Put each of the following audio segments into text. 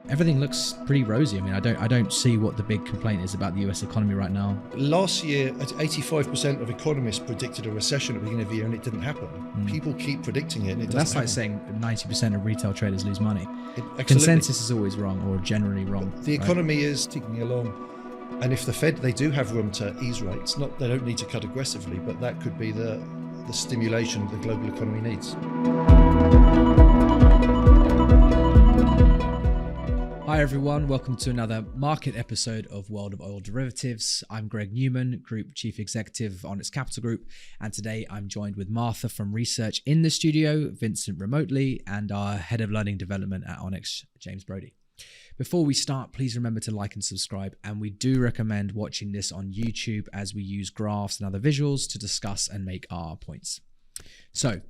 everything looks pretty rosy. I mean, I don't see what the big complaint is about the US economy right now. Last year, 85% of economists predicted a recession at the beginning of the year, and it didn't happen. People keep predicting it, and it doesn't That's like happen. saying 90% of retail traders lose money. Absolutely. Consensus is always wrong, or generally wrong. The economy is ticking along, and if the Fed, they do have room to ease rates. They don't need to cut aggressively, but that could be the stimulation the global economy needs. Hi everyone, welcome to another market episode of World of Oil Derivatives. I'm Greg Newman, Group Chief Executive on Onyx Capital Group, and today I'm joined with Martha from research in the studio, Vincent remotely, and our Head of Learning Development at Onyx, James Brody. Before we start, please remember to like and subscribe, and we do recommend watching this on YouTube as we use graphs and other visuals to discuss and make our points. So,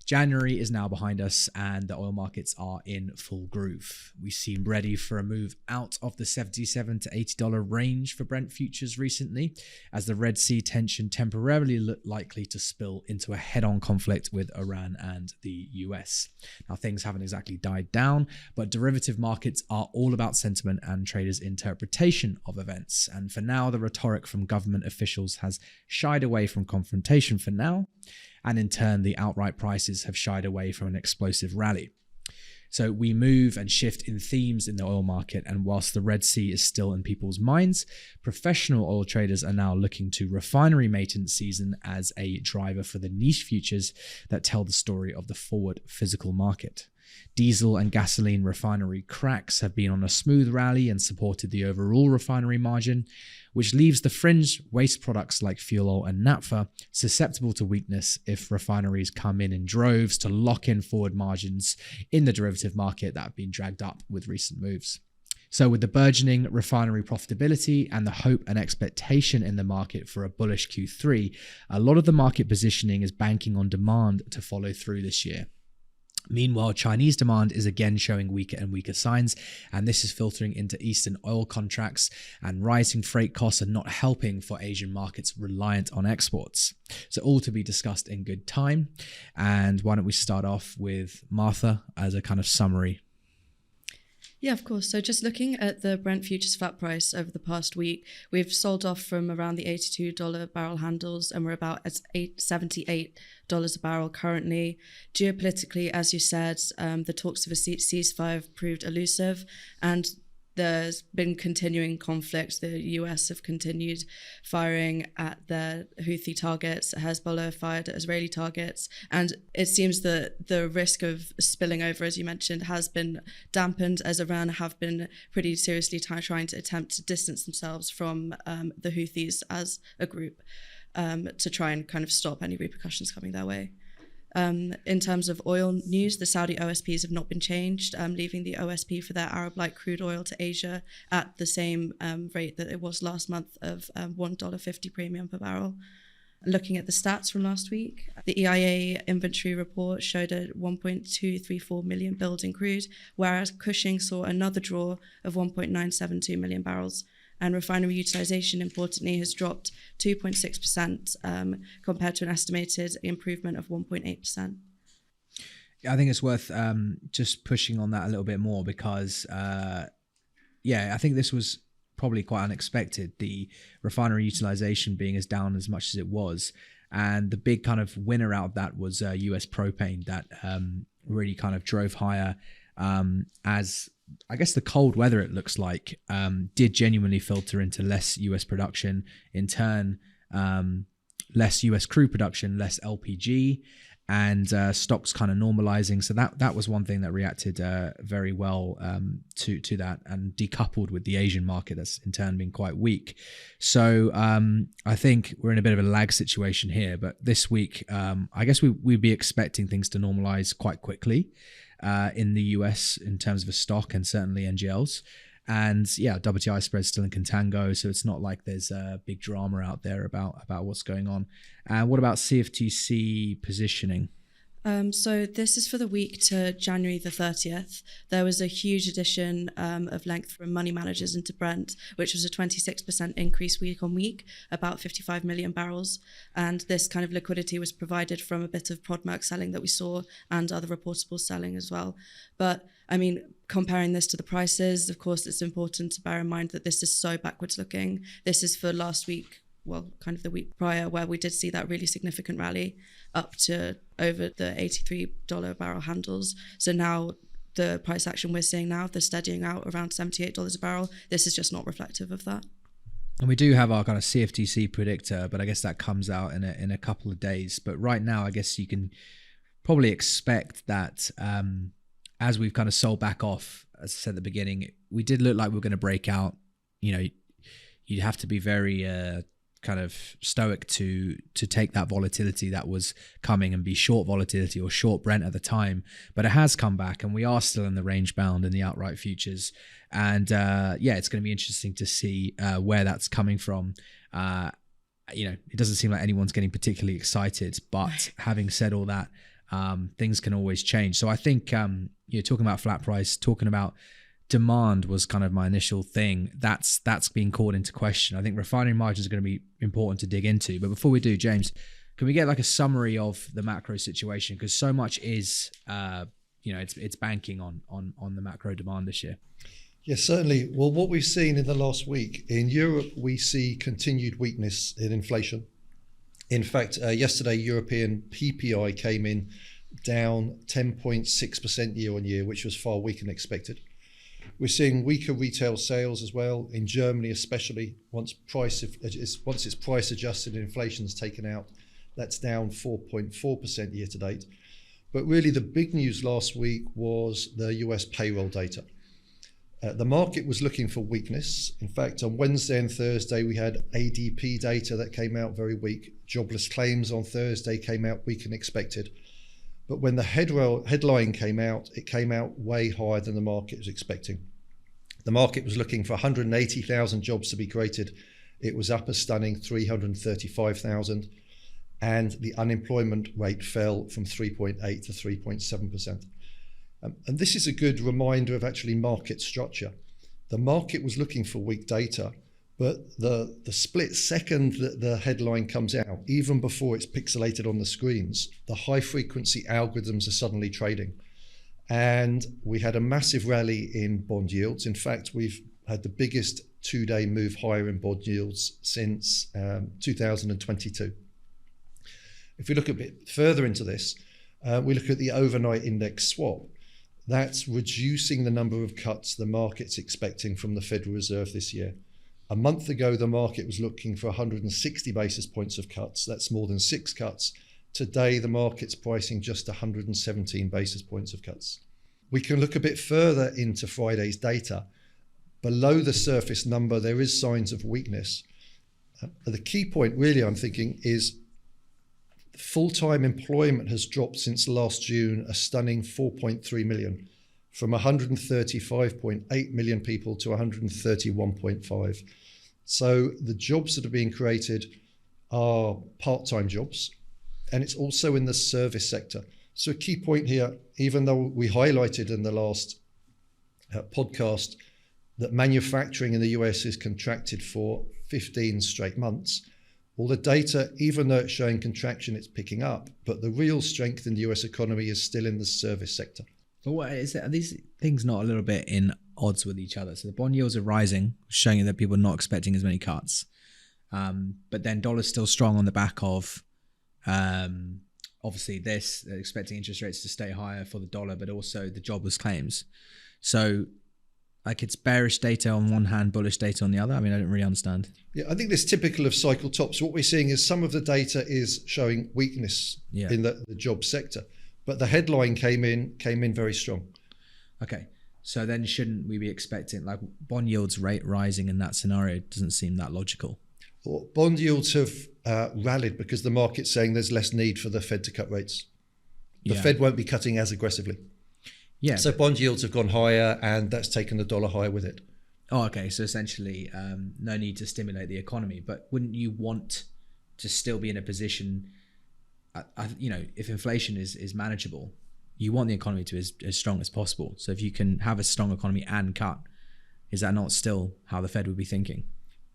January is now behind us and the oil markets are in full groove. We seem ready for a move out of the $77 to $80 range for Brent futures recently, as the Red Sea tension temporarily looked likely to spill into a head-on conflict with Iran and the US. Now, things haven't exactly died down, but derivative markets are all about sentiment and traders' interpretation of events. And for now, the rhetoric from government officials has shied away from confrontation for now. And in turn, the outright prices have shied away from an explosive rally. So we move and shift in themes in the oil market, and whilst the Red Sea is still in people's minds, professional oil traders are now looking to refinery maintenance season as a driver for the niche futures that tell the story of the forward physical market. Diesel and gasoline refinery cracks have been on a smooth rally and supported the overall refinery margin, which leaves the fringe waste products like fuel oil and naphtha susceptible to weakness if refineries come in droves to lock in forward margins in the derivative market that have been dragged up with recent moves. So with the burgeoning refinery profitability and the hope and expectation in the market for a bullish Q3, a lot of the market positioning is banking on demand to follow through this year. Meanwhile, Chinese demand is again showing weaker and weaker signs, and this is filtering into Eastern oil contracts, and rising freight costs are not helping for Asian markets reliant on exports. So all to be discussed in good time. And why don't we start off with Martha as a kind of summary? Yeah, of course. So just looking at the Brent futures flat price over the past week, we've sold off from around the $82 barrel handles, and we're about at $78 a barrel currently. Geopolitically, as you said, the talks of a ceasefire have proved elusive, and there's been continuing conflict. The US have continued firing at their Houthi targets. Hezbollah fired at Israeli targets. And it seems that the risk of spilling over, as you mentioned, has been dampened, as Iran have been pretty seriously trying to attempt to distance themselves from the Houthis as a group to try and kind of stop any repercussions coming their way. In terms of oil news, the Saudi OSPs have not been changed, leaving the OSP for their Arab light crude oil to Asia at the same rate that it was last month of $1.50 premium per barrel. Looking at the stats from last week, the EIA inventory report showed a 1.234 million build in crude, whereas Cushing saw another draw of 1.972 million barrels. And refinery utilization, importantly, has dropped 2.6% compared to an estimated improvement of 1.8%. I think it's worth just pushing on that a little bit more because, I think this was probably quite unexpected, the refinery utilization being as down as much as it was. And the big kind of winner out of that was US propane that really kind of drove higher as I guess the cold weather, it looks like, did genuinely filter into less US production, in turn, less US crude production, less LPG, and stocks kind of normalizing. So that was one thing that reacted very well to that, and decoupled with the Asian market that's in turn been quite weak. So I think we're in a bit of a lag situation here, but this week, I guess we'd be expecting things to normalize quite quickly. In the US in terms of a stock, and certainly NGLs. And yeah, WTI spread's still in contango, so it's not like there's a big drama out there about what's going on. What about CFTC positioning? So this is for the week to January the 30th. There was a huge addition of length from money managers into Brent, which was a 26% increase week on week, about 55 million barrels. And this kind of liquidity was provided from a bit of Prodmerc selling that we saw and other reportable selling as well. But I mean, comparing this to the prices, of course, it's important to bear in mind that this is so backwards looking. This is for last week, well, kind of the week prior, where we did see that really significant rally up to over the $83 a barrel handles. So now the price action we're seeing now, they're steadying out around $78 a barrel. This is just not reflective of that. And we do have our kind of CFTC predictor, but I guess that comes out in a couple of days. But right now, I guess you can probably expect that as we've kind of sold back off, as I said at the beginning, we did look like we were going to break out. You know, you'd have to be very kind of stoic to take that volatility that was coming and be short volatility or short Brent at the time. But it has come back, and we are still in the range bound in the outright futures. And it's going to be interesting to see where that's coming from. It doesn't seem like anyone's getting particularly excited, but having said all that, things can always change. So I think you're talking about flat price, talking about demand was kind of my initial thing. That's being called into question. I think refinery margins are going to be important to dig into. But before we do, James, can we get like a summary of the macro situation? Because so much is, it's banking on the macro demand this year. Yes, certainly. Well, what we've seen in the last week in Europe, we see continued weakness in inflation. In fact, yesterday, European PPI came in down 10.6% year on year, which was far weaker than expected. We're seeing weaker retail sales as well in Germany, especially once it's price adjusted and inflation's taken out. That's down 4.4% year to date. But really, the big news last week was the US payroll data. The market was looking for weakness. In fact, on Wednesday and Thursday, we had ADP data that came out very weak. Jobless claims on Thursday came out weaker than expected. But when the headline came out, it came out way higher than the market was expecting. The market was looking for 180,000 jobs to be created. It was up a stunning 335,000. And the unemployment rate fell from 3.8 to 3.7%. And this is a good reminder of actually market structure. The market was looking for weak data, but the split second that the headline comes out, even before it's pixelated on the screens, the high frequency algorithms are suddenly trading. And we had a massive rally in bond yields. In fact, we've had the biggest 2-day move higher in bond yields since 2022. If we look a bit further into this, we look at the overnight index swap. That's reducing the number of cuts the market's expecting from the Federal Reserve this year. A month ago, the market was looking for 160 basis points of cuts. That's more than 6 cuts. Today, the market's pricing just 117 basis points of cuts. We can look a bit further into Friday's data. Below the surface number, there is signs of weakness. The key point, really, I'm thinking, is full-time employment has dropped since last June, a stunning 4.3 million, from 135.8 million people to 131.5. So the jobs that are being created are part-time jobs, and it's also in the service sector. So a key point here, even though we highlighted in the last podcast that manufacturing in the US is contracted for 15 straight months, all the data, even though it's showing contraction, it's picking up. But the real strength in the US economy is still in the service sector. But what is it? Are these things not a little bit in odds with each other? So the bond yields are rising, showing that people are not expecting as many cuts. But then dollar's still strong on the back of, obviously this, they're expecting interest rates to stay higher for the dollar, but also the jobless claims. So like it's bearish data on one hand, bullish data on the other. I mean, I don't really understand. Yeah, I think this is typical of cycle tops. What we're seeing is some of the data is showing weakness in the job sector, but the headline came in very strong. Okay, so then shouldn't we be expecting like bond yields rate rising in that scenario? It doesn't seem that logical. Well, bond yields have rallied because the market's saying there's less need for the Fed to cut rates. The Fed won't be cutting as aggressively. Yeah. So bond yields have gone higher, and that's taken the dollar higher with it. Oh, okay. So essentially, no need to stimulate the economy, but wouldn't you want to still be in a position? if inflation is manageable, you want the economy to be as strong as possible. So if you can have a strong economy and cut, is that not still how the Fed would be thinking?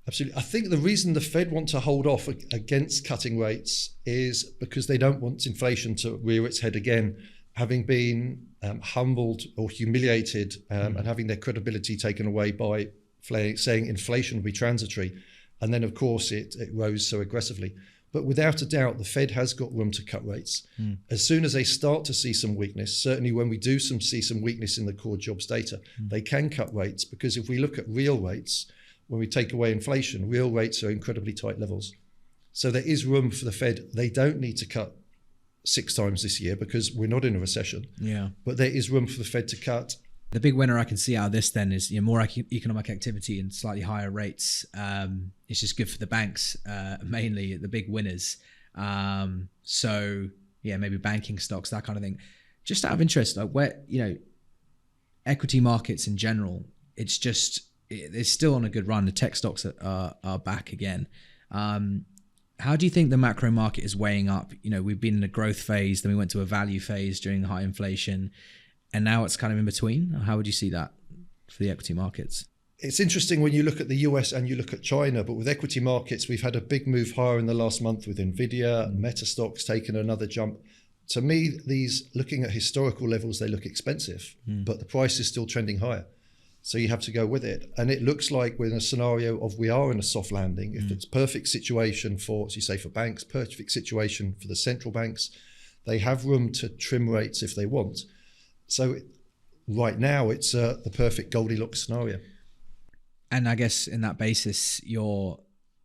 Absolutely. I think the reason the Fed want to hold off against cutting rates is because they don't want inflation to rear its head again, having been humbled or humiliated and having their credibility taken away by saying inflation will be transitory. And then, of course, it rose so aggressively. But without a doubt, the Fed has got room to cut rates. As soon as they start to see some weakness, certainly when we do see some weakness in the core jobs data, they can cut rates, because if we look at real rates, when we take away inflation, real rates are incredibly tight levels. So there is room for the Fed. They don't need to cut 6 times this year because we're not in a recession. Yeah. But there is room for the Fed to cut. The big winner I can see out of this then is more economic activity and slightly higher rates. It's just good for the banks, mainly the big winners. So yeah, maybe banking stocks, that kind of thing. Just out of interest, like where, equity markets in general, it's still on a good run. The tech stocks are back again. How do you think the macro market is weighing up? We've been in a growth phase, then we went to a value phase during high inflation, and now it's kind of in between. How would you see that for the equity markets? It's interesting when you look at the US and you look at China, but with equity markets, we've had a big move higher in the last month with Nvidia and Meta stocks taking another jump. To me, these, looking at historical levels, they look expensive, but the price is still trending higher. So you have to go with it. And it looks like we're in a scenario of we are in a soft landing. If it's perfect situation for, as you say, for banks, perfect situation for the central banks, they have room to trim rates if they want. So right now it's the perfect Goldilocks scenario. And I guess in that basis,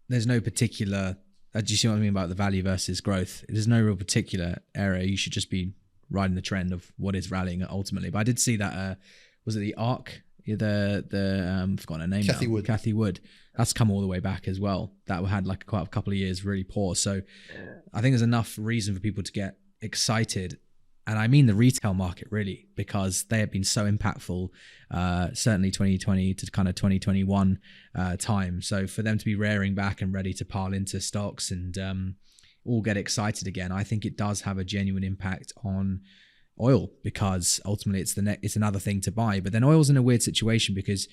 there's no particular, do you see what I mean about the value versus growth? There's no real particular area. You should just be riding the trend of what is rallying ultimately. But I did see that, was it the ARC? I've forgotten her name. Cathy Wood. That's come all the way back as well. That had like quite a couple of years really poor. So I think there's enough reason for people to get excited. And I mean the retail market really, because they have been so impactful, certainly 2020 to kind of 2021 time. So for them to be rearing back and ready to pile into stocks and all get excited again, I think it does have a genuine impact on oil, because ultimately it's another thing to buy. But then oil's in a weird situation because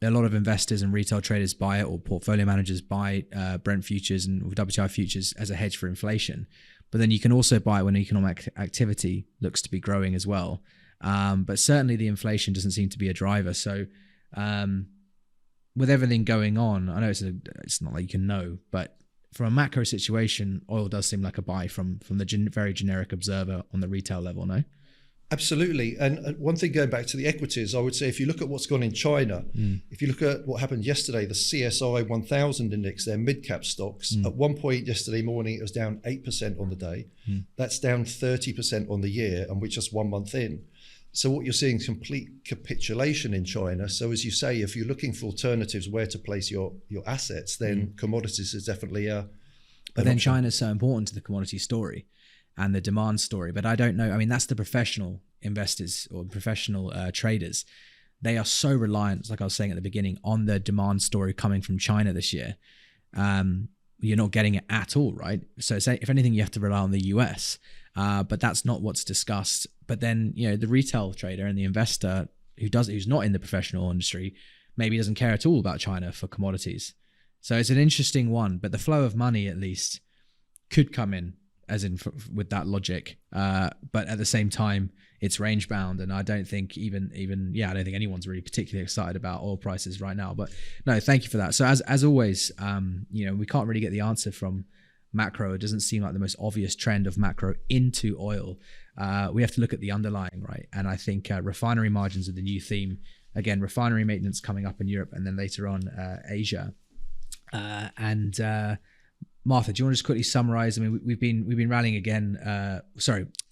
a lot of investors and retail traders buy it, or portfolio managers buy Brent futures and WTI futures as a hedge for inflation. But then you can also buy it when economic activity looks to be growing as well. But certainly the inflation doesn't seem to be a driver. So with everything going on, I know it's not like you can know, but from a macro situation, oil does seem like a buy from the very generic observer on the retail level, no? Absolutely. And one thing going back to the equities, I would say if you look at what's gone in China, if you look at what happened yesterday, the CSI 1000 index, their mid-cap stocks, at one point yesterday morning, it was down 8% on the day. That's down 30% on the year, and we're just 1 month in. So what you're seeing is complete capitulation in China. So as you say, if you're looking for alternatives where to place your assets, then commodities is definitely But then China's so important to the commodity story and the demand story. But I don't know. I mean, that's the professional investors or professional traders. They are so reliant, like I was saying at the beginning, on the demand story coming from China this year. You're not getting it at all, right? So if anything, you have to rely on the US. But that's not what's discussed. But then, the retail trader and the investor who's not in the professional industry, maybe doesn't care at all about China for commodities. So it's an interesting one, but the flow of money at least could come in as in with that logic. But at the same time, it's range bound. And I don't think I don't think anyone's really particularly excited about oil prices right now, but no, thank you for that. So as always, we can't really get the answer from macro. It doesn't seem like the most obvious trend of macro into oil. We have to look at the underlying, right? And I think refinery margins are the new theme. Again, refinery maintenance coming up in Europe, and then later on Asia. Martha, do you want to just quickly summarize? I mean, we've been rallying again.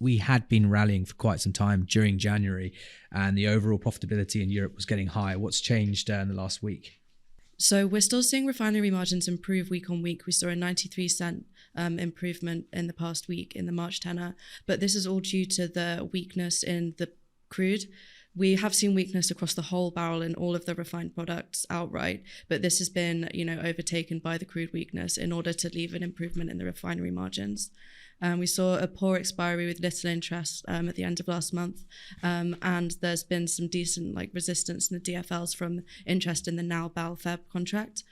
We had been rallying for quite some time during January, and the overall profitability in Europe was getting higher. What's changed in the last week? So we're still seeing refinery margins improve week on week. We saw a 93-cent improvement in the past week in the March tenor, but this is all due to the weakness in the crude. We have seen weakness across the whole barrel in all of the refined products outright, but this has been, overtaken by the crude weakness in order to leave an improvement in the refinery margins. We saw a poor expiry with little interest at the end of last month, and there's been some decent resistance in the DFLs from interest in the now BAL Feb contract.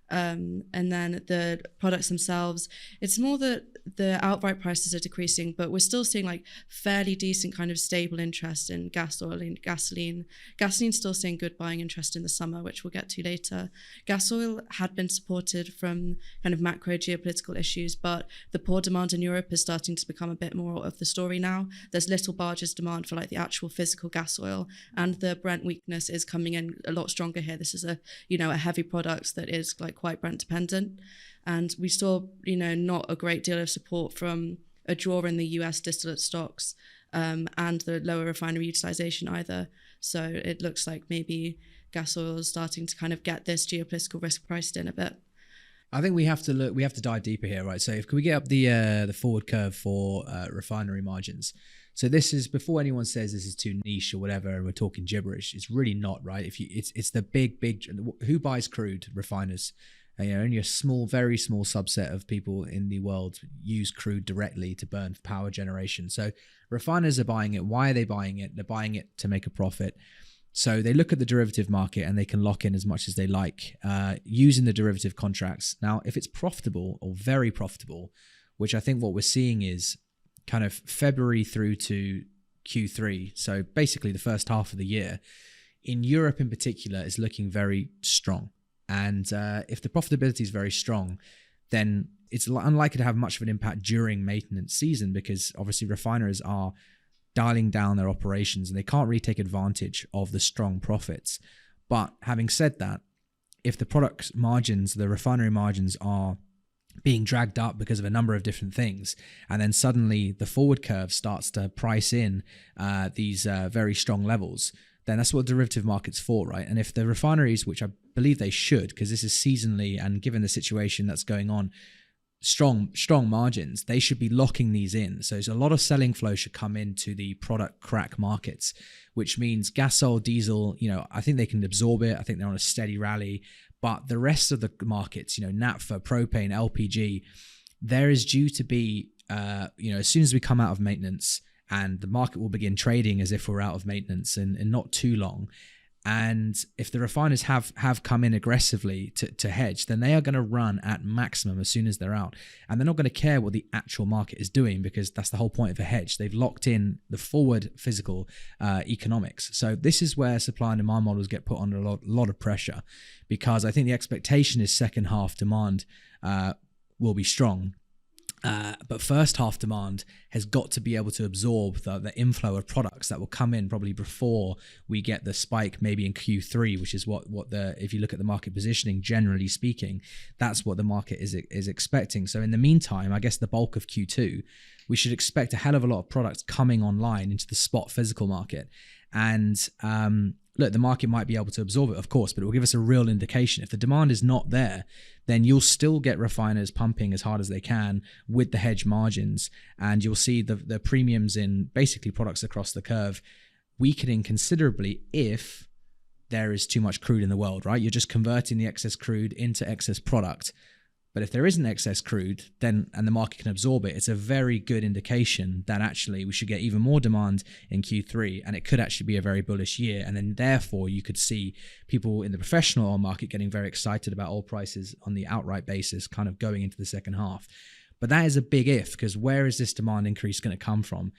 And then the products themselves, it's more that the outright prices are decreasing, but we're still seeing fairly decent kind of stable interest in gas oil and gasoline. Gasoline's still seeing good buying interest in the summer, which we'll get to later. Gas oil had been supported from kind of macro geopolitical issues, but the poor demand in Europe is starting to become a bit more of the story now. There's little barges demand for the actual physical gas oil, and the Brent weakness is coming in a lot stronger here. This is a heavy product that is quite Brent dependent, and we saw not a great deal of support from a draw in the US distillate stocks and the lower refinery utilization either. So it looks like maybe gas oil is starting to kind of get this geopolitical risk priced in a bit. I think we have to dive deeper here, right? So if we get up the forward curve for refinery margins. So this is, before anyone says this is too niche or whatever, and we're talking gibberish, it's really not, right? It's the big, who buys crude? Refiners. Only a small, very small subset of people in the world use crude directly to burn for power generation. So refiners are buying it. Why are they buying it? They're buying it to make a profit. So they look at the derivative market and they can lock in as much as they like using the derivative contracts. Now, if it's profitable or very profitable, which I think what we're seeing is kind of February through to Q3, so basically the first half of the year, in Europe in particular, is looking very strong. And if the profitability is very strong, then it's unlikely to have much of an impact during maintenance season, because obviously refiners are dialing down their operations and they can't really take advantage of the strong profits. But having said that, if the product margins, the refinery margins, are being dragged up because of a number of different things, and then suddenly the forward curve starts to price in these very strong levels, then that's what derivative market's for, right? And if the refineries, which I believe they should, because this is seasonally and given the situation that's going on, strong margins, they should be locking these in. So there's a lot of selling flow should come into the product crack markets, which means gas oil, diesel, I think they can absorb it. I think they're on a steady rally. But the rest of the markets, naphtha, propane, LPG, there is due to be, as soon as we come out of maintenance, and the market will begin trading as if we're out of maintenance in not too long. And if the refiners have come in aggressively to hedge, then they are going to run at maximum as soon as they're out. And they're not going to care what the actual market is doing, because that's the whole point of a hedge. They've locked in the forward physical economics. So this is where supply and demand models get put under a lot of pressure, because I think the expectation is second half demand will be strong. But first half demand has got to be able to absorb the inflow of products that will come in probably before we get the spike maybe in Q3, which is what if you look at the market positioning, generally speaking, that's what the market is expecting. So in the meantime, I guess the bulk of Q2, we should expect a hell of a lot of products coming online into the spot physical market. And look, the market might be able to absorb it, of course, but it will give us a real indication. If the demand is not there, then you'll still get refiners pumping as hard as they can with the hedge margins, and you'll see the premiums in basically products across the curve weakening considerably if there is too much crude in the world, right? You're just converting the excess crude into excess product. But if there isn't excess crude, then and the market can absorb it, it's a very good indication that actually we should get even more demand in Q3, and it could actually be a very bullish year. And then therefore you could see people in the professional oil market getting very excited about oil prices on the outright basis kind of going into the second half. But that is a big if, because where is this demand increase going to come from?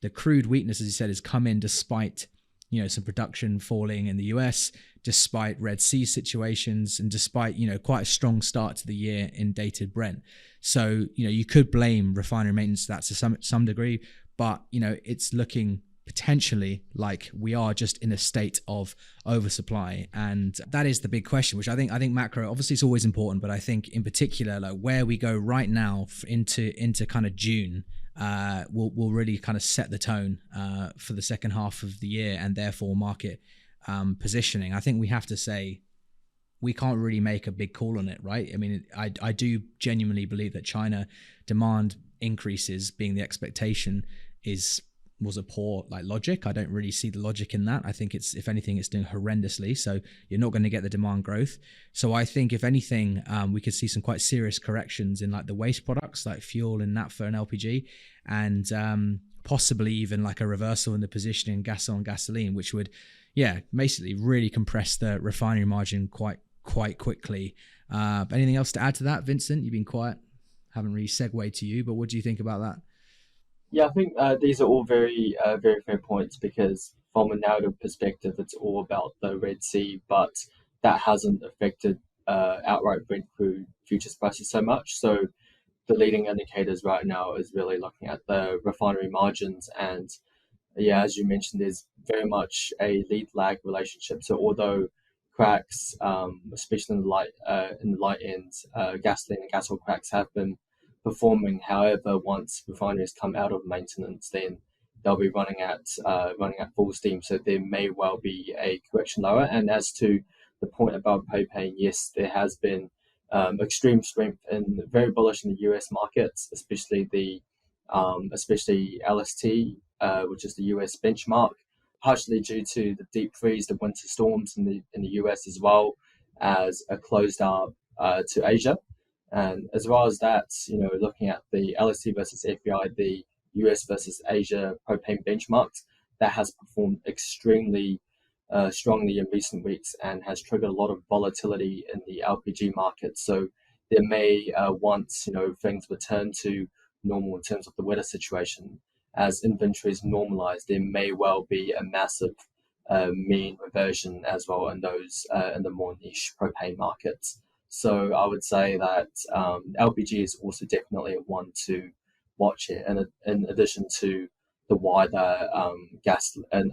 The crude weakness, as you said, has come in despite some production falling in the US, despite Red Sea situations, and despite, quite a strong start to the year in Dated Brent. So, you could blame refinery maintenance to that to some degree, but, it's looking potentially like we are just in a state of oversupply. And that is the big question, which I think macro, obviously it's always important, but I think in particular, like where we go right now into kind of June, will really kind of set the tone for the second half of the year, and therefore market positioning. I think we have to say we can't really make a big call on it, right? I mean, I do genuinely believe that China demand increases being the expectation is was a poor logic. I don't really see the logic in that. I think it's, if anything, it's doing horrendously. So you're not going to get the demand growth. So I think if anything, we could see some quite serious corrections in the waste products like fuel and naphtha and LPG, and possibly even a reversal in the positioning in gasoline, which would, basically really compress the refinery margin quite quickly. Anything else to add to that, Vincent? You've been quiet. Haven't really segued to you, but what do you think about that? Yeah, I think these are all very fair points, because from a narrative perspective, it's all about the Red Sea, but that hasn't affected outright Brent crude futures prices so much. So the leading indicators right now is really looking at the refinery margins, and as you mentioned, there's very much a lead lag relationship. So although cracks, especially in the light ends, gasoline and gas oil cracks have been performing. However, once refineries come out of maintenance, then they'll be running at full steam. So there may well be a correction lower. And as to the point about propane, yes, there has been extreme strength and very bullish in the US markets, especially LST, which is the US benchmark, partially due to the deep freeze, the winter storms in the US, as well as a closed arb to Asia. And as well as that, looking at the LSE versus FEI, the US versus Asia propane benchmarks, that has performed extremely strongly in recent weeks and has triggered a lot of volatility in the LPG market. So there may, once things return to normal in terms of the weather situation, as inventories normalize, there may well be a massive mean reversion as well in those in the more niche propane markets. So I would say that LPG is also definitely one to watch here, and in addition to the wider gas, and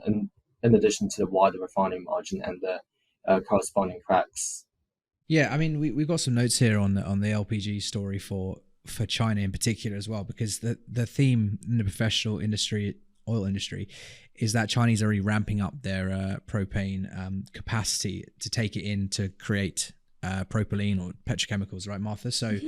in addition to the wider refining margin and the corresponding cracks. Yeah, I mean, we've got some notes here on the LPG story for China in particular as well, because the theme in the professional industry, oil industry, is that Chinese are already ramping up their propane capacity to take it in to create propylene or petrochemicals, right, Martha? So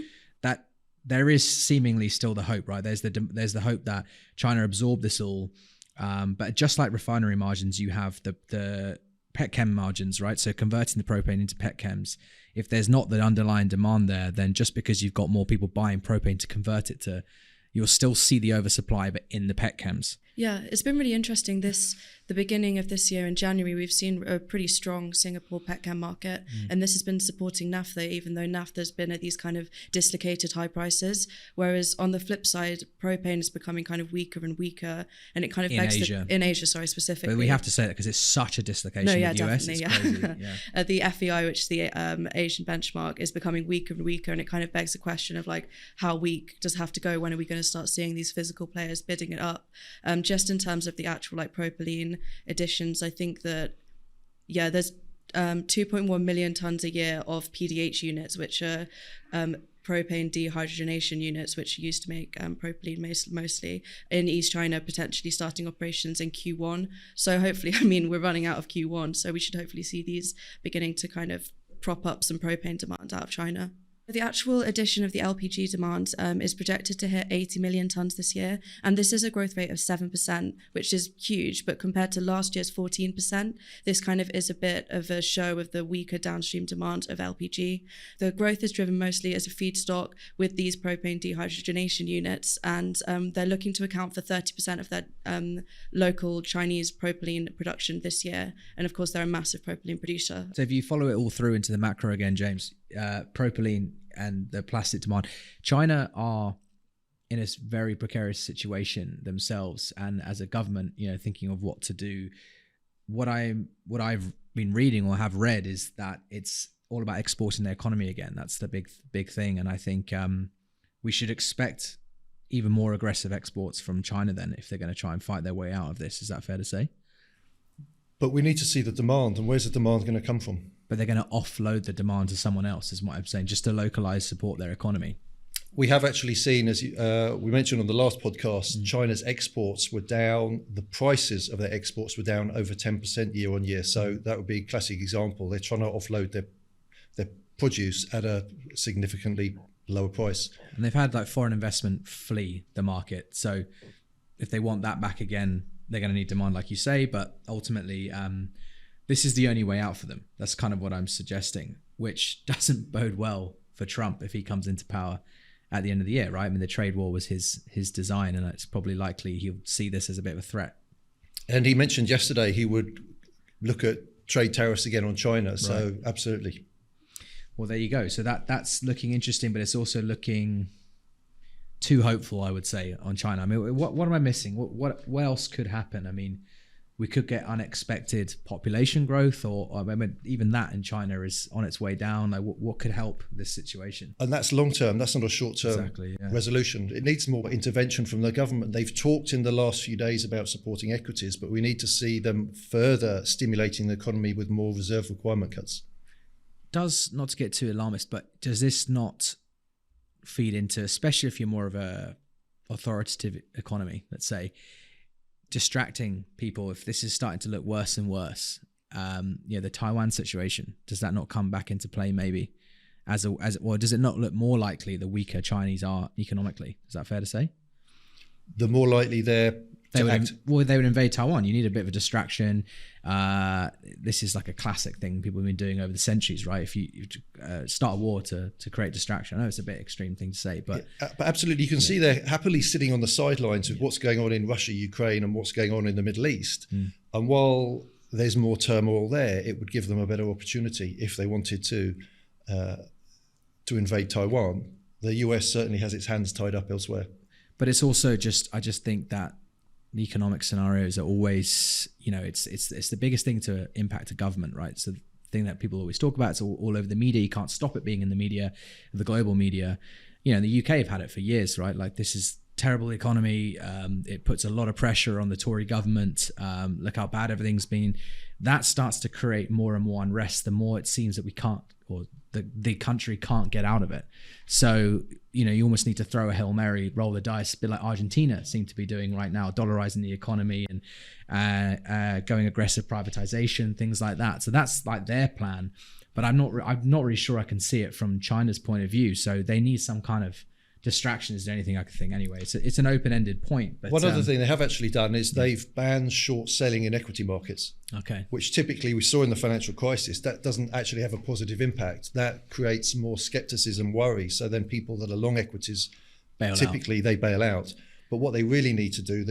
that there is seemingly still the hope, right? There's the hope that China absorb this all, but just like refinery margins, you have the petchem margins, right? So converting the propane into petchems. If there's not the underlying demand there, then just because you've got more people buying propane to convert it to, you'll still see the oversupply, but in the petchems. Yeah, it's been really interesting. The beginning of this year in January, we've seen a pretty strong Singapore petchem market, and this has been supporting naphtha, even though naphtha's been at these kind of dislocated high prices. Whereas on the flip side, propane is becoming kind of weaker and weaker, and it kind of begs in Asia, specifically. But we have to say that because it's such a dislocation with the US. It's crazy. The FEI, which is the Asian benchmark, is becoming weaker and weaker, and it kind of begs the question of how weak does it have to go? When are we going to start seeing these physical players bidding it up? Just in terms of the actual propylene additions, I think that there's 2.1 million tons a year of PDH units, which are propane dehydrogenation units, which are used to make propylene mostly in East China, potentially starting operations in Q1. So hopefully, we're running out of Q1, so we should hopefully see these beginning to kind of prop up some propane demand out of China. The actual addition of the LPG demand is projected to hit 80 million tonnes this year, and this is a growth rate of 7%, which is huge, but compared to last year's 14%, this kind of is a bit of a show of the weaker downstream demand of LPG. The growth is driven mostly as a feedstock with these propane dehydrogenation units, and they're looking to account for 30% of their local Chinese propylene production this year, and of course they're a massive propylene producer. So if you follow it all through into the macro again, James, propylene and the plastic demand, China are in a very precarious situation themselves, and as a government, thinking of what to do. What I've been reading or have read is that it's all about exporting their economy again. That's the big thing, and I think we should expect even more aggressive exports from China then, if they're going to try and fight their way out of this. Is that fair to say? But we need to see the demand, and where's the demand going to come from? But they're going to offload the demand to someone else, is what I'm saying, just to localize, support their economy. We have actually seen, as we mentioned on the last podcast, China's exports were down. The prices of their exports were down over 10% year on year. So that would be a classic example. They're trying to offload their produce at a significantly lower price. And they've had foreign investment flee the market. So if they want that back again, they're going to need demand, like you say. But ultimately, this is the only way out for them. That's kind of what I'm suggesting, which doesn't bode well for Trump if he comes into power at the end of the year, right? I mean, the trade war was his design, and it's probably likely he'll see this as a bit of a threat. And he mentioned yesterday he would look at trade tariffs again on China. So Right. absolutely. Well, there you go. So that's looking interesting, but it's also looking too hopeful, I would say, on China. I mean, what am I missing? What else could happen? I mean, we could get unexpected population growth, or I mean, even that in China is on its way down. Like, what could help this situation? And that's long term. That's not a short term Exactly, yeah. resolution. It needs more intervention from the government. They've talked in the last few days about supporting equities, but we need to see them further stimulating the economy with more reserve requirement cuts. Does, not to get too alarmist, but does this not feed into, especially if you're more of a authoritative economy, let's say, distracting people? If this is starting to look worse and worse, the Taiwan situation, does that not come back into play maybe or does it not look more likely the weaker Chinese are economically? Is that fair to say? The more likely they would invade Taiwan. You need a bit of a distraction. This is like a classic thing people have been doing over the centuries, right? If you start a war to create distraction. I know it's a bit extreme thing to say, but absolutely, you can see they're happily sitting on the sidelines with what's going on in Russia, Ukraine, and what's going on in the Middle East. And while there's more turmoil there, it would give them a better opportunity if they wanted to invade Taiwan. The US certainly has its hands tied up elsewhere. But it's also I just think that the economic scenarios are always, it's the biggest thing to impact a government, right? It's the thing that people always talk about. It's all over the media. You can't stop it being in the media, the global media. The UK have had it for years, right? Like, this is terrible economy. It puts a lot of pressure on the Tory government. Look how bad everything's been. That starts to create more and more unrest, the more it seems that we can't, or the country can't get out of it. So, you almost need to throw a Hail Mary, roll the dice, a bit like Argentina seem to be doing right now, dollarizing the economy and going aggressive privatization, things like that. So that's like their plan. But I'm not really sure I can see it from China's point of view. So they need some kind of distraction, is there anything I could think anyway. It's an open-ended point. But one other thing they have actually done is they've banned short selling in equity markets. Okay. Which typically we saw in the financial crisis. That doesn't actually have a positive impact. That creates more skepticism, worry. So then people that are long equities, they bail out. But what they really need to do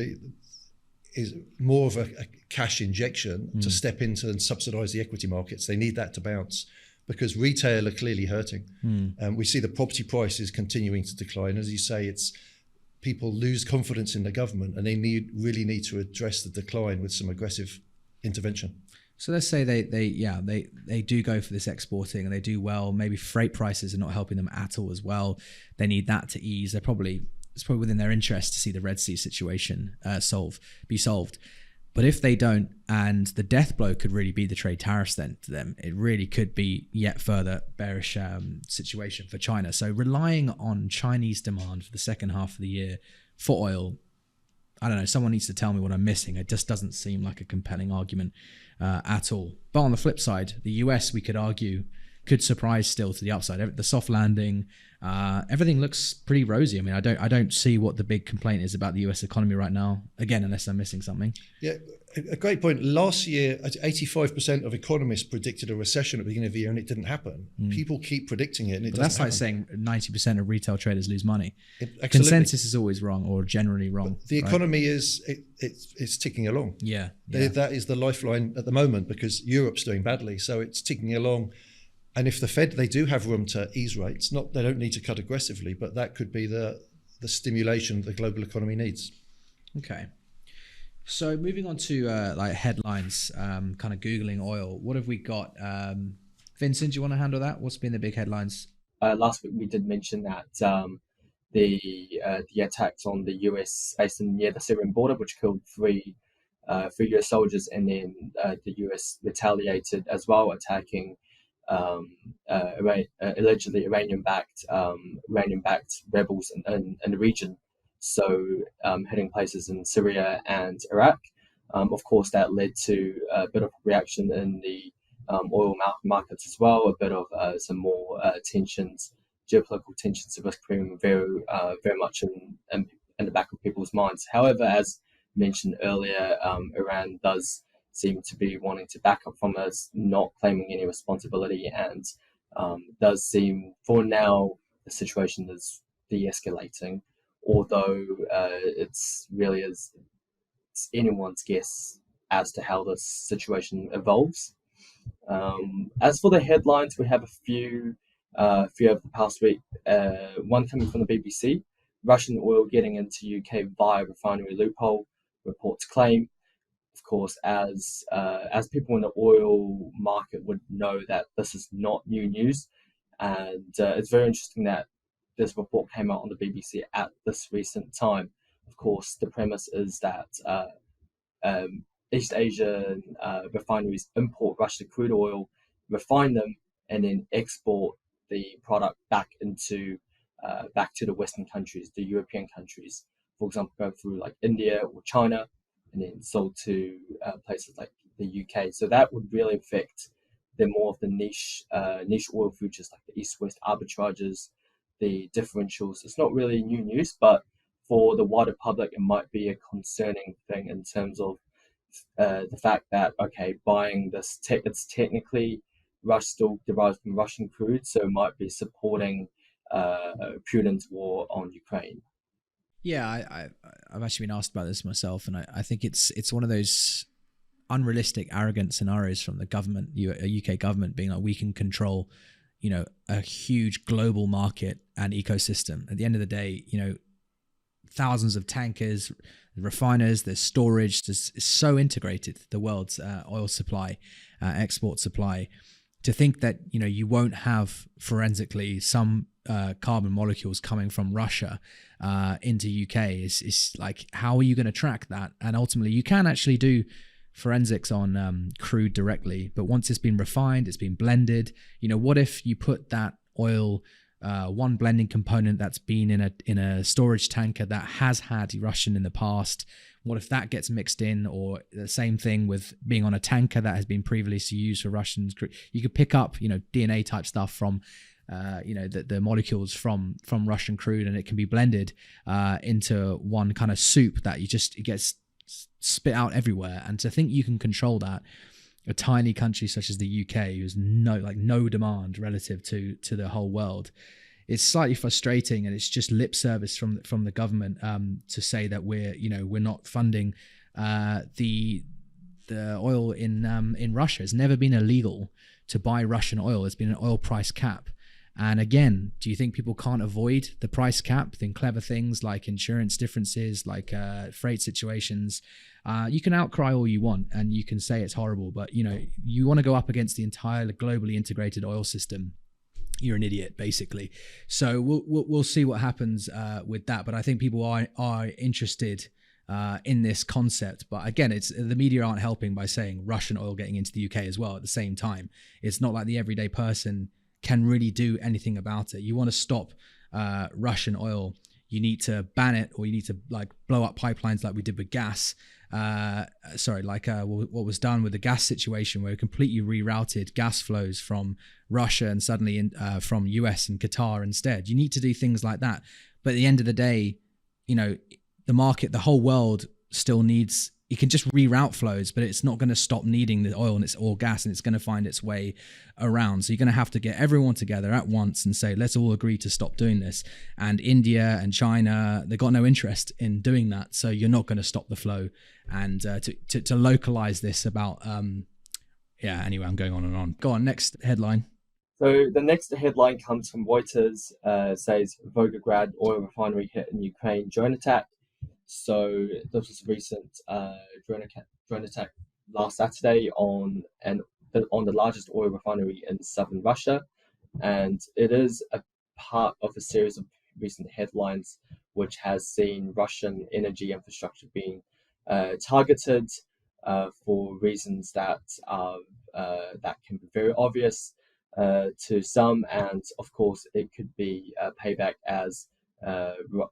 is more of a cash injection to step into and subsidize the equity markets. They need that to bounce, because retail are clearly hurting. We see the property prices continuing to decline. As you say, it's people lose confidence in the government, and they really need to address the decline with some aggressive intervention. So let's say they do go for this exporting and they do well. Maybe freight prices are not helping them at all as well. They need that to ease. It's probably within their interest to see the Red Sea situation be solved. But if they don't, and the death blow could really be the trade tariffs then to them, it really could be yet further bearish situation for China. So relying on Chinese demand for the second half of the year for oil, I don't know, someone needs to tell me what I'm missing. It just doesn't seem like a compelling argument at all. But on the flip side, the US, we could argue, could surprise still to the upside. The soft landing, everything looks pretty rosy. I mean, I don't see what the big complaint is about the US economy right now, again, unless I'm missing something. Yeah, a great point. Last year, 85% of economists predicted a recession at the beginning of the year, and it didn't happen. People keep predicting it, and it doesn't happen. That's like saying 90% of retail traders lose money. Absolutely. Consensus is always wrong, or generally wrong. But the economy it's ticking along. Yeah. That is the lifeline at the moment, because Europe's doing badly, so it's ticking along. And if the Fed, they do have room to ease rates, they don't need to cut aggressively, but that could be the stimulation the global economy needs. Okay. So moving on to like headlines, kind of Googling oil. What have we got? Vincent, do you want to handle that? What's been the big headlines? Last week we did mention that the attacks on the US based near the Syrian border, which killed three US soldiers, and then the US retaliated as well, attacking allegedly Iranian-backed rebels in the region. So hitting places in Syria and Iraq. Of course, that led to a bit of a reaction in the oil markets as well. A bit of some more tensions, geopolitical tensions, the risk premium very much in in the back of people's minds. However, as mentioned earlier, Iran does seem to be wanting to back up from us, not claiming any responsibility, and does seem, for now, the situation is de-escalating, although it's anyone's guess as to how this situation evolves. As for the headlines, we have a few over the past week. One coming from the BBC: Russian oil getting into UK via refinery loophole, reports claim. Of course, as people in the oil market would know, that this is not new news, and it's very interesting that this report came out on the BBC at this recent time. Of course, the premise is that East Asian refineries import Russian crude oil, refine them, and then export the product back to the Western countries, the European countries. For example, going through like India or China, and then sold to places like the UK. So that would really affect the more of the niche oil futures, like the East-West arbitrages, the differentials. It's not really new news, but for the wider public, it might be a concerning thing in terms of the fact that, okay, buying this it's technically still derived from Russian crude, so it might be supporting Putin's war on Ukraine. Yeah, I've actually been asked about this myself, and I think it's one of those unrealistic, arrogant scenarios from the government, UK government, being like, we can control, a huge global market and ecosystem. At the end of the day, thousands of tankers, refiners, there's storage, it's so integrated, the world's oil supply, export supply. To think that you won't have forensically some carbon molecules coming from Russia into UK is like, how are you going to track that? And ultimately, you can actually do forensics on crude directly, but once it's been refined, it's been blended. What if you put that oil, one blending component that's been in a storage tanker that has had Russian in the past? What if that gets mixed in? Or the same thing with being on a tanker that has been previously used for Russian crude. You could pick up, DNA type stuff from, the molecules from Russian crude, and it can be blended into one kind of soup that it gets spit out everywhere. And to think you can control that, a tiny country such as the UK, who's no demand relative to the whole world, it's slightly frustrating, and it's just lip service from the government to say that we're not funding the oil in Russia. It's never been illegal to buy Russian oil. It's been an oil price cap. And again, do you think people can't avoid the price cap? Think clever things like insurance differences, like freight situations. You can outcry all you want, and you can say it's horrible, but you want to go up against the entire globally integrated oil system, you're an idiot, basically. So we'll see what happens with that. But I think people are interested in this concept. But again, it's the media aren't helping by saying Russian oil getting into the UK as well at the same time. It's not like the everyday person can really do anything about it. You want to stop Russian oil, you need to ban it, or you need to blow up pipelines like we did with gas. What was done with the gas situation, where we completely rerouted gas flows from Russia and suddenly from US and Qatar instead. You need to do things like that. But at the end of the day, the market, the whole world still needs, you can just reroute flows, but it's not going to stop needing the oil or gas, and it's going to find its way around. So you're going to have to get everyone together at once and say, let's all agree to stop doing this. And India and China, they've got no interest in doing that. So you're not going to stop the flow. And to localize this about, anyway, I'm going on and on. Go on, next headline. So the next headline comes from Reuters, says Volgograd oil refinery hit in Ukraine drone attack. So this was a recent drone attack last Saturday on the largest oil refinery in southern Russia, and it is a part of a series of recent headlines which has seen Russian energy infrastructure being targeted for reasons that can be very obvious to some, and of course it could be a payback as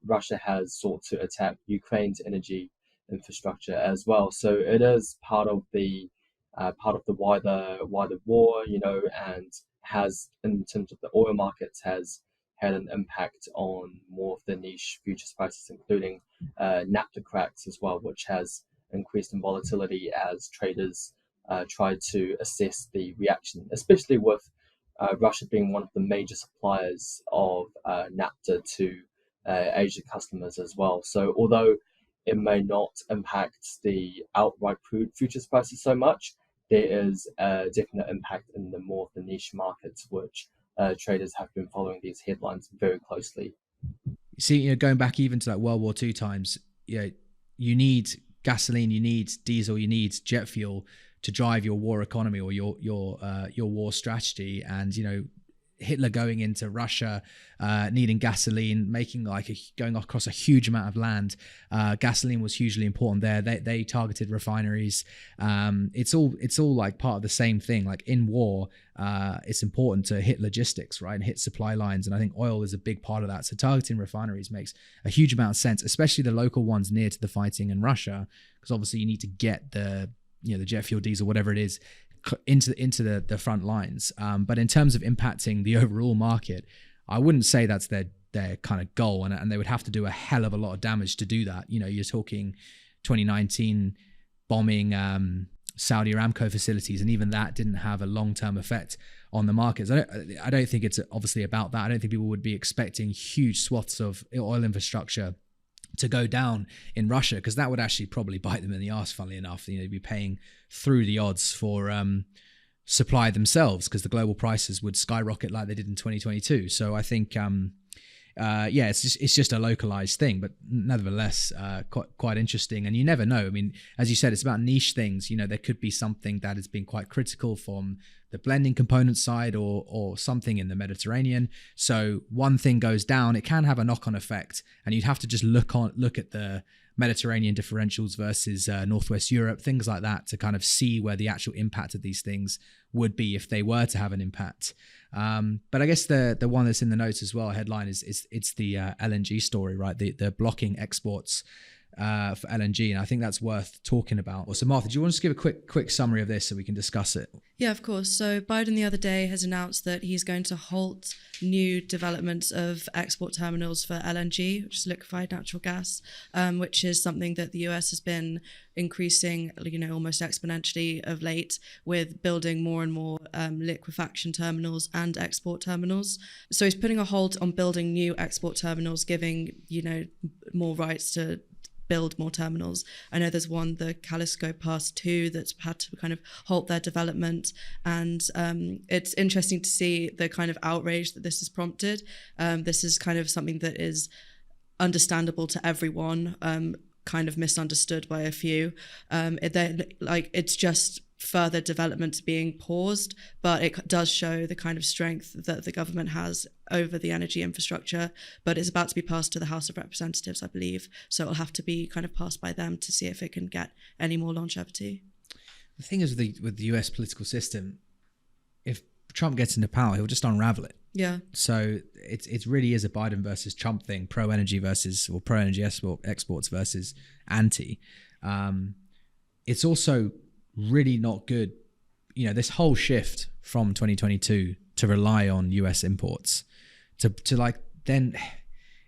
Russia has sought to attack Ukraine's energy infrastructure as well. So it is part of the wider war, and has, in terms of the oil markets, has had an impact on more of the niche futures prices, including naphtha cracks as well, which has increased in volatility as traders try to assess the reaction, especially with Russia being one of the major suppliers of naphtha to Asia customers as well. So although it may not impact the outright crude futures prices so much, there is a definite impact in the more of the niche markets, which traders have been following these headlines very closely. You see, going back even to like World War II times, you need gasoline, you need diesel, you need jet fuel to drive your war economy or your war strategy. And Hitler going into Russia, needing gasoline, going across a huge amount of land. Gasoline was hugely important there. They targeted refineries. It's all like part of the same thing. Like in war, it's important to hit logistics, right, and hit supply lines. And I think oil is a big part of that. So targeting refineries makes a huge amount of sense, especially the local ones near to the fighting in Russia, because obviously you need to get the jet fuel, diesel, whatever it is, into the front lines. But in terms of impacting the overall market, I wouldn't say that's their kind of goal, and they would have to do a hell of a lot of damage to do that. You're talking 2019 bombing Saudi Aramco facilities, and even that didn't have a long-term effect on the markets. I don't think it's obviously about that. I don't think people would be expecting huge swaths of oil infrastructure to go down in Russia, because that would actually probably bite them in the arse, funnily enough. They'd be paying through the odds for supply themselves, because the global prices would skyrocket like they did in 2022. So I think it's just a localized thing, but nevertheless quite interesting. And you never know. I mean, as you said, it's about niche things. There could be something that has been quite critical from the blending component side, or something in the Mediterranean. So one thing goes down, it can have a knock-on effect, and you'd have to just look at the Mediterranean differentials versus Northwest Europe, things like that, to kind of see where the actual impact of these things would be if they were to have an impact. But I guess the one that's in the notes as well, headline is it's the LNG story, right? The blocking exports for LNG, and I think that's worth talking about. So Martha, do you want to just give a quick summary of this so we can discuss it? Yeah, of course. So Biden the other day has announced that he's going to halt new developments of export terminals for LNG, which is liquefied natural gas, which is something that the US has been increasing, almost exponentially of late, with building more and more liquefaction terminals and export terminals. So he's putting a halt on building new export terminals, giving, more rights to build more terminals. I know there's one, the Jalisco Pass 2, that's had to kind of halt their development. And it's interesting to see the kind of outrage that this has prompted. This is kind of something that is understandable to everyone, kind of misunderstood by a few. It's just further development being paused, but it does show the kind of strength that the government has over the energy infrastructure. But it's about to be passed to the House of Representatives, I believe, so it'll have to be kind of passed by them to see if it can get any more longevity. The thing is with the US political system, if Trump gets into power, he'll just unravel it. Yeah. So it really is a Biden versus Trump thing, pro energy exports versus anti. It's also really not good, this whole shift from 2022 to rely on US imports to then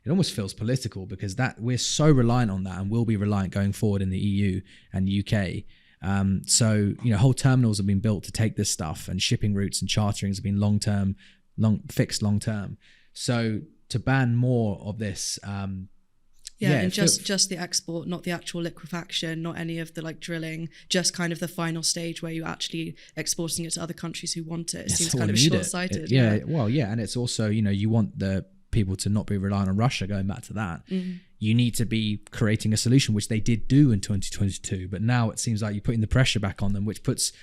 it almost feels political, because that we're so reliant on that, and will be reliant going forward in the EU and UK. So whole terminals have been built to take this stuff, and shipping routes and charterings have been fixed long term. So to ban more of this, just the export, not the actual liquefaction, not any of the drilling, just kind of the final stage where you're actually exporting it to other countries who want it. It seems kind of short-sighted. And it's also, you want the people to not be reliant on Russia, going back to that. Mm-hmm. You need to be creating a solution, which they did do in 2022, but now it seems like you're putting the pressure back on them, which puts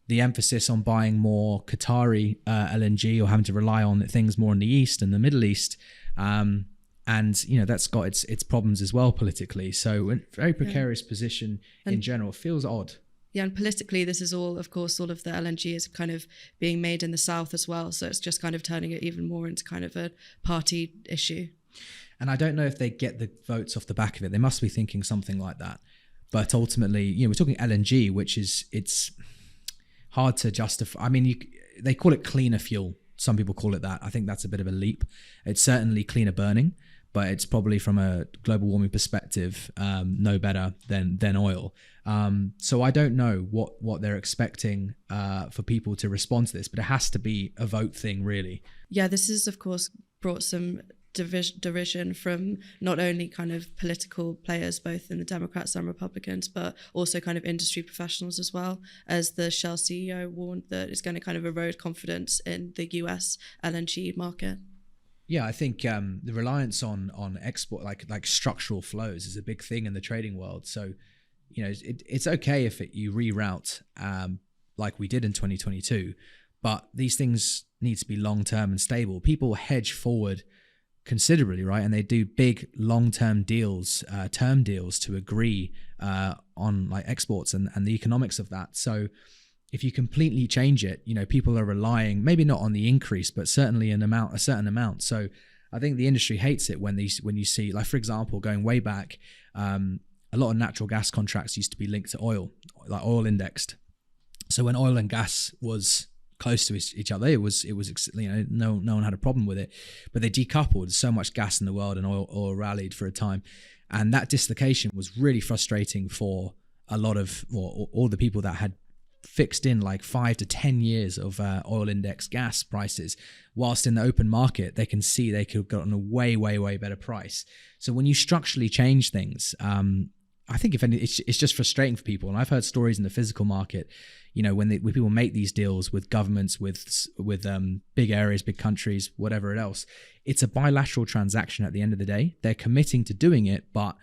the emphasis on buying more Qatari LNG, or having to rely on things more in the East and the Middle East. And that's got its problems as well politically. So a very precarious position in general. It feels odd. Yeah, and politically, this is all, of course, all of the LNG is kind of being made in the south as well. So it's just kind of turning it even more into kind of a party issue. And I don't know if they get the votes off the back of it. They must be thinking something like that. But ultimately, we're talking LNG, which it's hard to justify. I mean, they call it cleaner fuel. some people call it that. I think that's a bit of a leap. It's certainly cleaner burning, but it's probably from a global warming perspective, no better than oil. So I don't know what they're expecting for people to respond to this, but it has to be a vote thing, really. Yeah, this has, of course, brought some derision from not only kind of political players, both in the Democrats and Republicans, but also kind of industry professionals as well, as the Shell CEO warned that it's going to kind of erode confidence in the US LNG market. Yeah, I think the reliance on export, like structural flows, is a big thing in the trading world. So, it's okay if you reroute like we did in 2022, but these things need to be long-term and stable. People hedge forward considerably, right? And they do big long-term deals, term deals to agree on like exports and the economics of that. So if you completely change it, people are relying maybe not on the increase, but certainly a certain amount. So I think the industry hates it when you see, like, for example, going way back, a lot of natural gas contracts used to be linked to oil, like oil indexed. So when oil and gas was close to each other, it was no one had a problem with it, but they decoupled. There's so much gas in the world, and oil rallied for a time, and that dislocation was really frustrating for a lot of all the people that had fixed in like 5 to 10 years of oil index gas prices, whilst in the open market they can see they could have gotten a way better price. So when you structurally change things, I think if anything, it's just frustrating for people. And I've heard stories in the physical market, when people make these deals with governments, with big areas, big countries, whatever else, it's a bilateral transaction at the end of the day. They're committing to doing it, but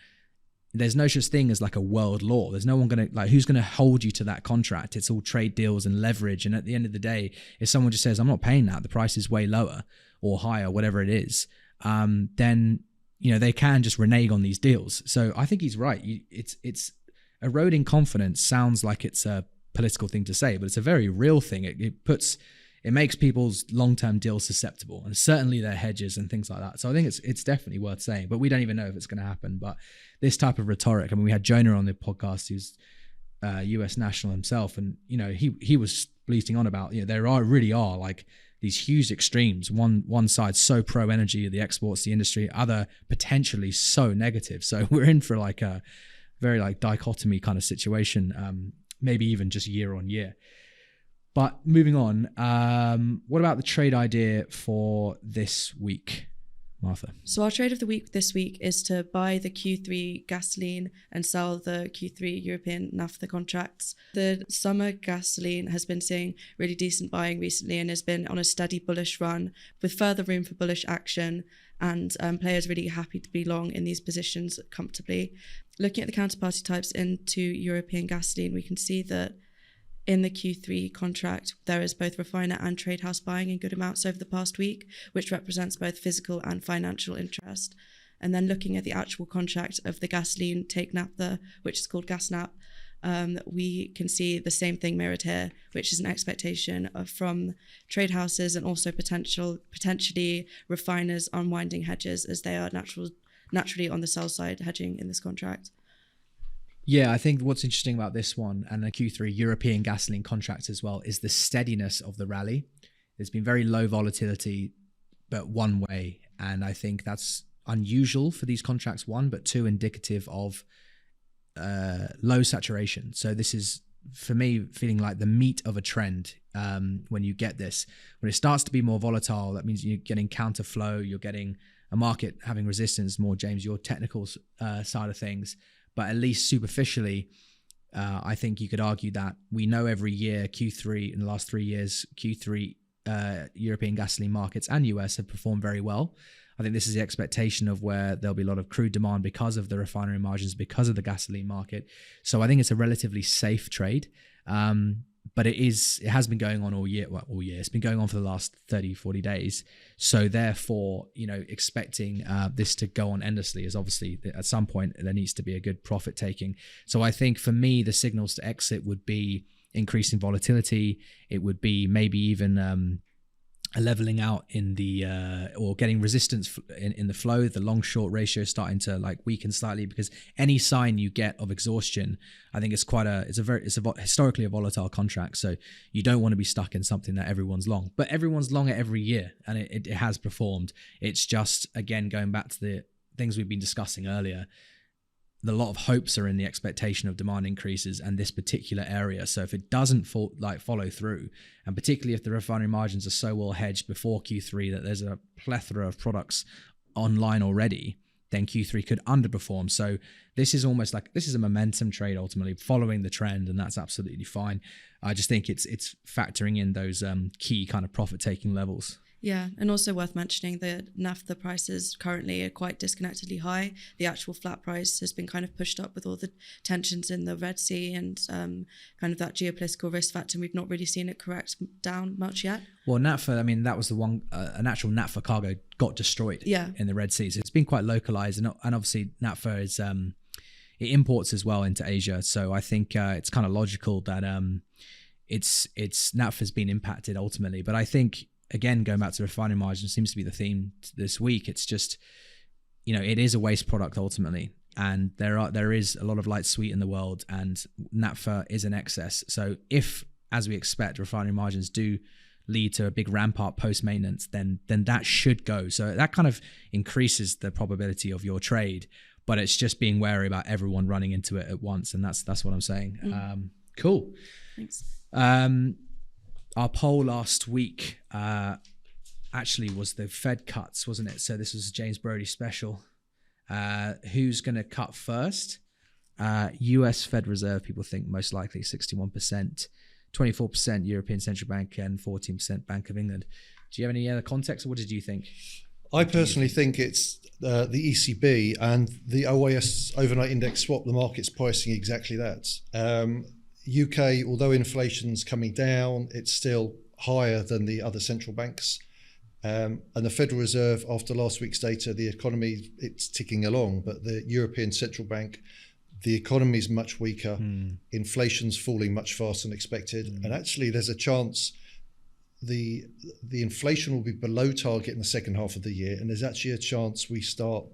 there's no such thing as like a world law. There's no one who's going to hold you to that contract. It's all trade deals and leverage. And at the end of the day, if someone just says, I'm not paying that, the price is way lower or higher, whatever it is, then they can just renege on these deals. So I think he's right. It's eroding confidence sounds like it's a political thing to say, but it's a very real thing. It makes people's long-term deals susceptible, and certainly their hedges and things like that. So I think it's definitely worth saying, but we don't even know if it's going to happen. But this type of rhetoric, I mean, we had Jonah on the podcast, who's US national himself, and he was bleating on about there really are like these huge extremes. One side so pro energy, the exports, the industry, other potentially so negative. So we're in for like a very like dichotomy kind of situation, maybe even just year on year. But moving on, what about the trade idea for this week, Martha? So our trade of the week this week is to buy the Q3 gasoline and sell the Q3 European naphtha contracts. The summer gasoline has been seeing really decent buying recently and has been on a steady bullish run with further room for bullish action, and players really happy to be long in these positions comfortably. Looking at the counterparty types into European gasoline, we can see that in the Q3 contract, there is both refiner and trade house buying in good amounts over the past week, which represents both physical and financial interest. And then looking at the actual contract of the gasoline take naphtha, which is called GasNap, we can see the same thing mirrored here, which is an expectation from trade houses and also potentially refiners unwinding hedges, as they are naturally on the sell side hedging in this contract. Yeah, I think what's interesting about this one and the Q3 European gasoline contracts as well is the steadiness of the rally. There's been very low volatility, but one way. And I think that's unusual for these contracts, one, but two, indicative of low saturation. So this is, for me, feeling like the meat of a trend when you get this. When it starts to be more volatile, that means you're getting counter flow, you're getting a market having resistance, more, James, your technical side of things. But at least superficially, I think you could argue that we know every year, Q3, in the last 3 years, Q3 European gasoline markets and US have performed very well. I think this is the expectation of where there'll be a lot of crude demand because of the refinery margins, because of the gasoline market. So I think it's a relatively safe trade. But it has been going on all year. It's been going on for the last 30, 40 days. So therefore, expecting this to go on endlessly is obviously at some point there needs to be a good profit taking. So I think for me, the signals to exit would be increasing volatility. It would be maybe even a leveling out in the or getting resistance in the flow. The long short ratio is starting to like weaken slightly, because any sign you get of exhaustion, I think it's historically a volatile contract. So you don't want to be stuck in something that everyone's long, but everyone's long it every year, and it has performed. It's just, again, going back to the things we've been discussing earlier, a lot of hopes are in the expectation of demand increases and this particular area. So if it doesn't follow through, and particularly if the refinery margins are so well hedged before Q3 that there's a plethora of products online already, then Q3 could underperform. So this is almost like, this is a momentum trade ultimately, following the trend, and that's absolutely fine. I just think it's factoring in those key kind of profit taking levels. Yeah, and also worth mentioning that naphtha prices currently are quite disconnectedly high. The actual flat price has been kind of pushed up with all the tensions in the Red Sea and kind of that geopolitical risk factor. And we've not really seen it correct down much yet. Well, naphtha, I mean, that was the one, an actual naphtha cargo got destroyed in the Red Sea. So it's been quite localized, and obviously naphtha is, it imports as well into Asia. So I think it's kind of logical that it's naphtha's been impacted ultimately. But I think, again, going back to refining margins seems to be the theme this week. It's just, it is a waste product ultimately, and there is a lot of light sweet in the world, and naphtha is in excess. So if, as we expect, refining margins do lead to a big ramp up post maintenance, then that should go. So that kind of increases the probability of your trade, but it's just being wary about everyone running into it at once, and that's what I'm saying. Cool. Thanks. Our poll last week actually was the Fed cuts, wasn't it? So this was a James Brody special. Who's going to cut first? US Fed Reserve, people think most likely 61%, 24% European Central Bank, and 14% Bank of England. Do you have any other context, or what did you think? I personally think it's the ECB and the OIS overnight index swap. The market's pricing exactly that. UK, although inflation's coming down, it's still higher than the other central banks. And the Federal Reserve, after last week's data, the economy, it's ticking along. But the European Central Bank, the economy is much weaker. Inflation's falling much faster than expected. And actually, there's a chance the inflation will be below target in the second half of the year. And there's actually a chance we start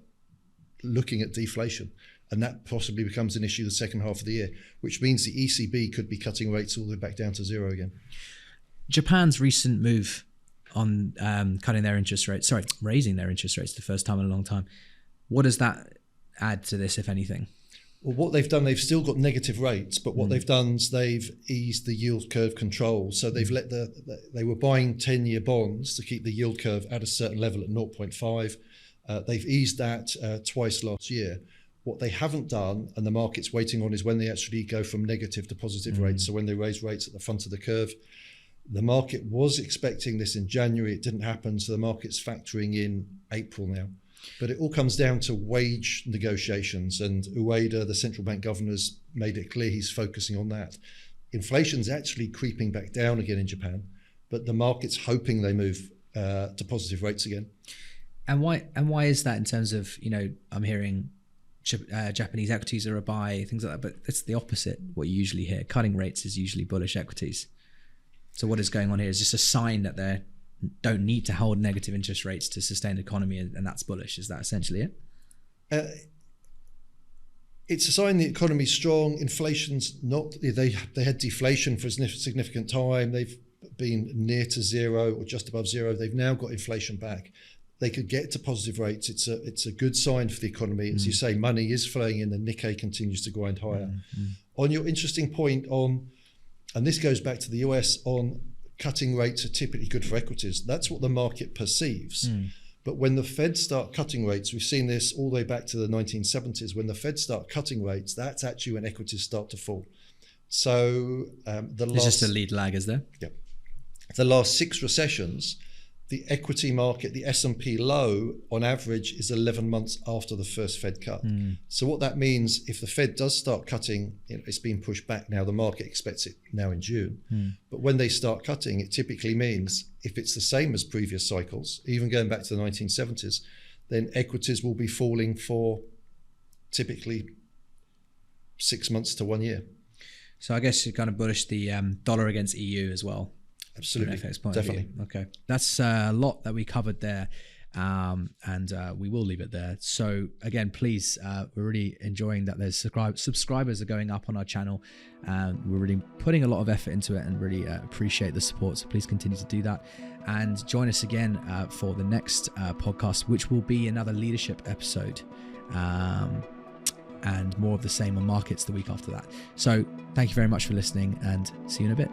looking at deflation. And that possibly becomes an issue the second half of the year, which means the ECB could be cutting rates all the way back down to zero again. Japan's recent move on raising their interest rates the first time in a long time. What does that add to this, if anything? Well, what they've done, they've still got negative rates, but what they've done is they've eased the yield curve control. So they've let they were buying 10-year bonds to keep the yield curve at a certain level at 0.5. They've eased that twice last year. What they haven't done, and the market's waiting on, is when they actually go from negative to positive rates. So when they raise rates at the front of the curve, the market was expecting this in January. It didn't happen. So the market's factoring in April now. But it all comes down to wage negotiations. And Ueda, the central bank governor, has made it clear he's focusing on that. Inflation's actually creeping back down again in Japan, but the market's hoping they move to positive rates again. And why is that in terms of, I'm hearing Japanese equities are a buy, things like that, but it's the opposite. What you usually hear, cutting rates is usually bullish equities. So what is going on here is just a sign that they don't need to hold negative interest rates to sustain the economy, and that's bullish. Is that essentially it? It's a sign the economy's strong. Inflation's not. They had deflation for a significant time. They've been near to zero or just above zero. They've now got inflation back. They could get to positive rates. It's a good sign for the economy. As you say, money is flowing in, and Nikkei continues to grind higher. On your interesting point on, and this goes back to the US, on cutting rates are typically good for equities. That's what the market perceives. But when the Fed start cutting rates, we've seen this all the way back to the 1970s. When the Fed start cutting rates, that's actually when equities start to fall. So there's just a lead lag, is there? Yeah. The last 6 recessions, the equity market, the S&P low, on average, is 11 months after the first Fed cut. So what that means, if the Fed does start cutting, it's being pushed back now. The market expects it now in June. But when they start cutting, it typically means, if it's the same as previous cycles, even going back to the 1970s, then equities will be falling for typically 6 months to 1 year. So I guess you're kind of bullish the dollar against EU as well. Absolutely. FX point Definitely. of view. Okay. That's a lot that we covered there. And we will leave it there. So again, please, we're really enjoying that there's subscribers are going up on our channel, and we're really putting a lot of effort into it and really appreciate the support. So please continue to do that, and join us again for the next podcast, which will be another leadership episode, and more of the same on markets the week after that. So thank you very much for listening, and see you in a bit.